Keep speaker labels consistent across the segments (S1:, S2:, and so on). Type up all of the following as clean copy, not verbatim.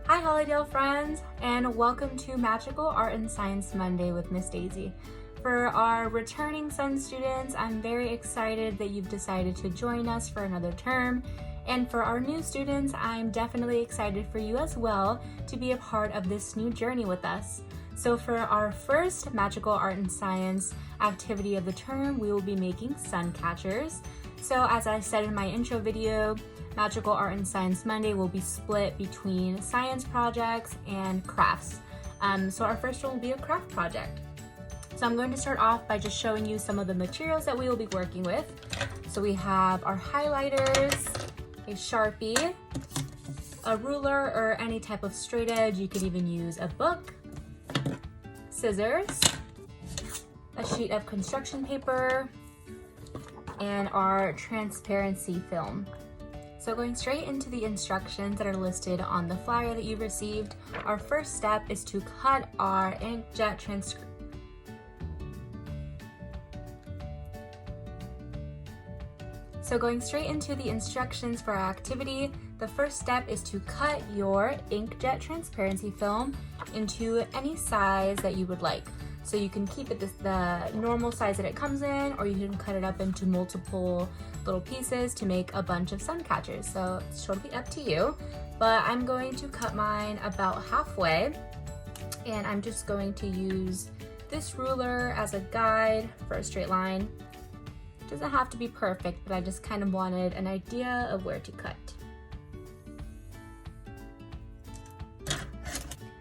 S1: Hi Hollydale friends, and welcome to Magical Art and Science Monday with Miss Daisy. For our returning Sun students, I'm very excited that you've decided to join us for another term. And for our new students, I'm definitely excited for you as well to be a part of this new journey with us. So for our first Magical Art and Science activity of the term, we will be making sun catchers. So as I said in my intro video, Magical Art and Science Monday will be split between science projects and crafts. So our first one will be a craft project. So I'm going to start off by just showing you some of the materials that we will be working with. So we have our highlighters, a Sharpie, a ruler or any type of straight edge. You could even use a book, scissors, a sheet of construction paper, and our transparency film. So going straight into the instructions that are listed on the flyer that you received, our first step is to cut our inkjet transcript. So going straight into the instructions for our activity, the first step is to cut your inkjet transparency film into any size that you would like. So you can keep it the normal size that it comes in, or you can cut it up into multiple little pieces to make a bunch of sun catchers. So it's totally up to you, but I'm going to cut mine about halfway, and I'm just going to use this ruler as a guide for a straight line. It doesn't have to be perfect, but I just kind of wanted an idea of where to cut.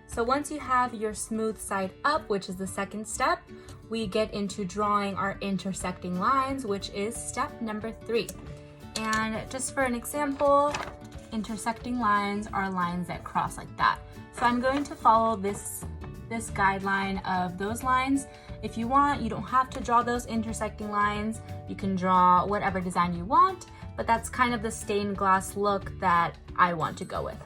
S1: So once you have your smooth side up, which is the second step, we get into drawing our intersecting lines, which is step number 3. And just for an example, intersecting lines are lines that cross like that. So I'm going to follow this guideline of those lines. If you want, you don't have to draw those intersecting lines. You can draw whatever design you want, but that's kind of the stained glass look that I want to go with.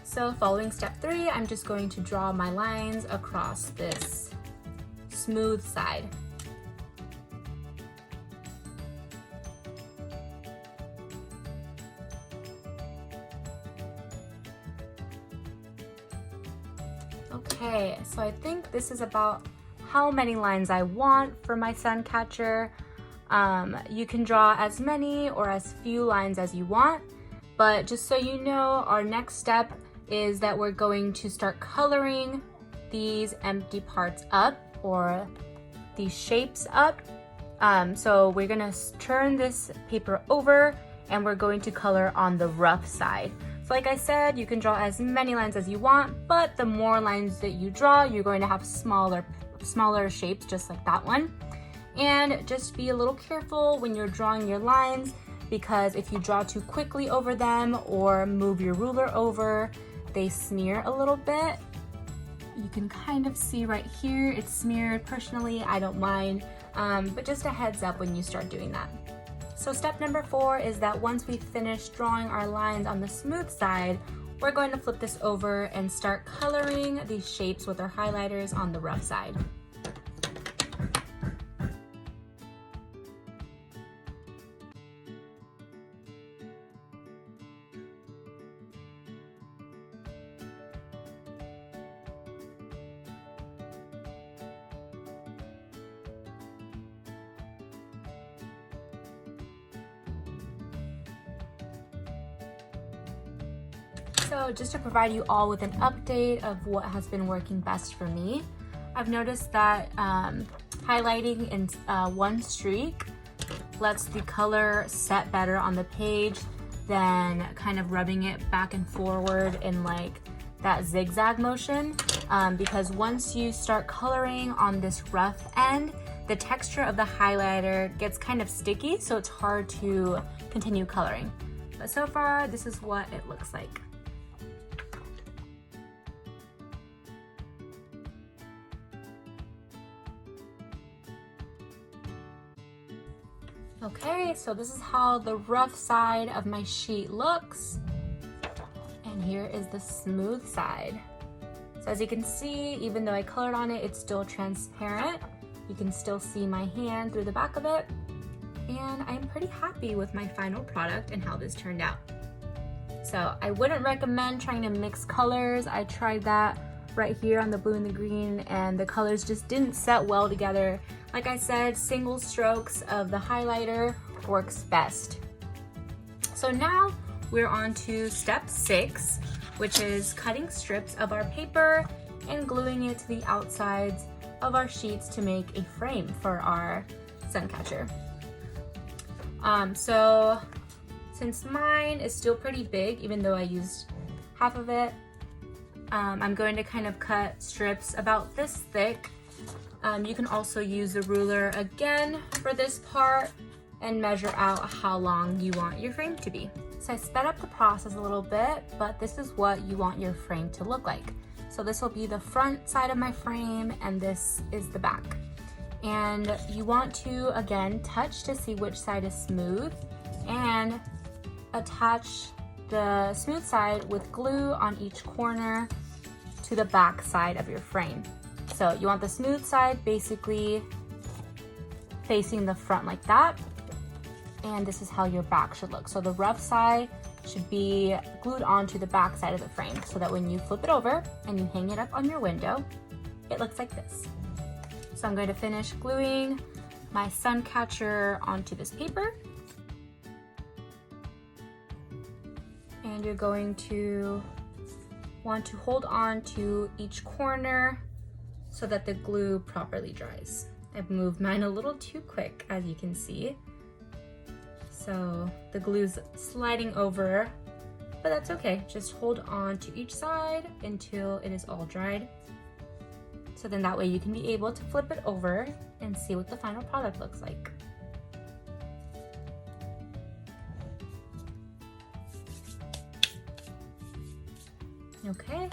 S1: So following step 3, I'm just going to draw my lines across this smooth side. Okay, so I think this is about how many lines I want for my sun catcher. You can draw as many or as few lines as you want, but just so you know, our next step is that we're going to start coloring these empty parts up, or these shapes up. So we're gonna turn this paper over and we're going to color on the rough side. So like I said, you can draw as many lines as you want, but the more lines that you draw, you're going to have smaller shapes just like that one. And just be a little careful when you're drawing your lines, because if you draw too quickly over them or move your ruler over, they smear a little bit. You can kind of see right here, it's smeared. Personally, I don't mind, but just a heads up when you start doing that. So step number 4 is that once we finish drawing our lines on the smooth side, we're going to flip this over and start coloring these shapes with our highlighters on the rough side. So just to provide you all with an update of what has been working best for me, I've noticed that highlighting in one streak lets the color set better on the page than kind of rubbing it back and forward in like that zigzag motion, because once you start coloring on this rough end, the texture of the highlighter gets kind of sticky, so it's hard to continue coloring. But so far, this is what it looks like. Okay, so this is how the rough side of my sheet looks. And here is the smooth side. So as you can see, even though I colored on it, it's still transparent. You can still see my hand through the back of it. And I'm pretty happy with my final product and how this turned out. So I wouldn't recommend trying to mix colors. I tried that right here on the blue and the green, and the colors just didn't set well together. Like I said, single strokes of the highlighter works best. So now we're on to step 6, which is cutting strips of our paper and gluing it to the outsides of our sheets to make a frame for our sun catcher. So since mine is still pretty big, even though I used half of it, I'm going to kind of cut strips about this thick. You can also use a ruler again for this part and measure out how long you want your frame to be. So I sped up the process a little bit, but this is what you want your frame to look like. So this will be the front side of my frame, and this is the back. And you want to, again, touch to see which side is smooth, and attach the smooth side with glue on each corner to the back side of your frame. So you want the smooth side basically facing the front like that, and this is how your back should look. So the rough side should be glued onto the back side of the frame so that when you flip it over and you hang it up on your window, it looks like this. So I'm going to finish gluing my sun catcher onto this paper. And you're going to want to hold on to each corner so that the glue properly dries. I've moved mine a little too quick, as you can see. So the glue's sliding over, but that's okay. Just hold on to each side until it is all dried. So then that way you can be able to flip it over and see what the final product looks like. Okay,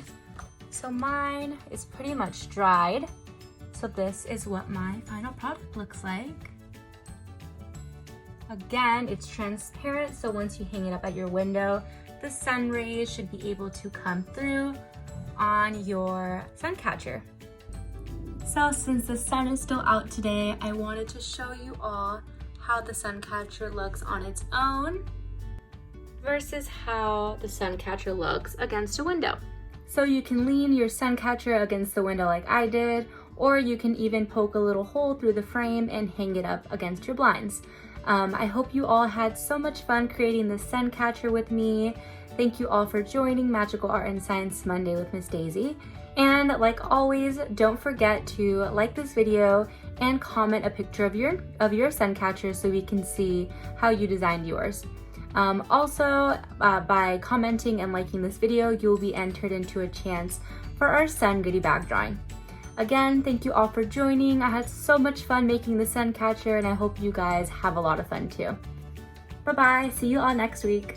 S1: so mine is pretty much dried. So this is what my final product looks like. Again, it's transparent, so once you hang it up at your window, the sun rays should be able to come through on your sun catcher. So since the sun is still out today, I wanted to show you all how the sun catcher looks on its own versus how the sun catcher looks against a window. So you can lean your sun catcher against the window like I did, or you can even poke a little hole through the frame and hang it up against your blinds. I hope you all had so much fun creating this sun catcher with me. Thank you all for joining Magical Art and Science Monday with Miss Daisy. And like always, don't forget to like this video and comment a picture of your sun catcher so we can see how you designed yours. Also, by commenting and liking this video, you will be entered into a chance for our sun goodie bag drawing. Again, thank you all for joining. I had so much fun making the sun catcher, and I hope you guys have a lot of fun too. Bye-bye, see you all next week.